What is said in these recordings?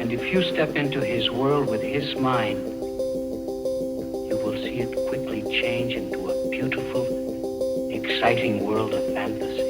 And if you step into his world with his mind, you will see it quickly change into a beautiful, exciting world of fantasy.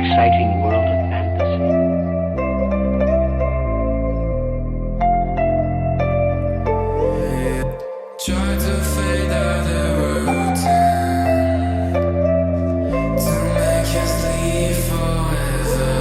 Exciting world of fantasy. Try to fade out the routine to make you sleep forever.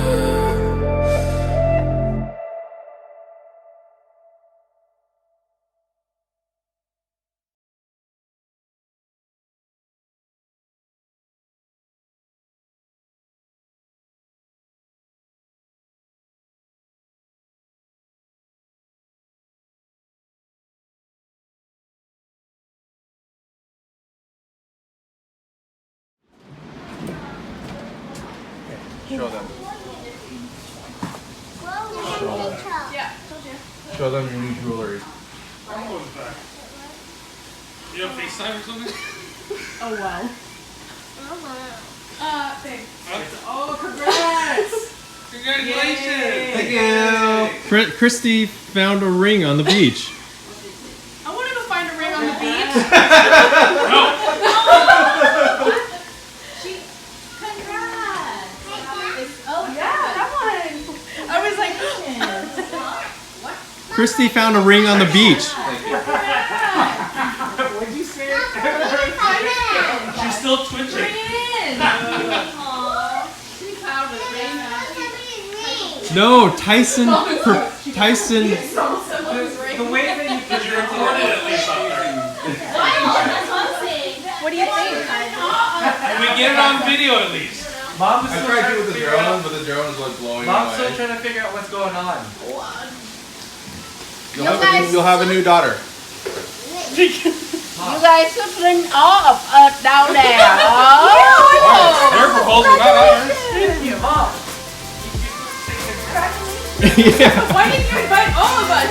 Show them. Yeah. Show them your new jewelry. You have FaceTime or something? Oh wow. Thanks. Oh, congrats! Congratulations! Thank you. Christy found a ring on the beach. I want to go find a ring on the beach. Oh yeah, that one. I was like, Christy found a ring on the beach. What'd you say? She's still twitching. No, Tyson. The way that you put your recorded at least on there. what do you think? And we get it on video at least. Mom's I tried to do with the drone, but the drone is like blowing Mom's away. still trying to figure out what's going on. You'll have a new daughter. You guys should bring all of us down there. Oh. Your proposal, not ours. Thank you, Mom. Yeah. Why didn't you invite all of us?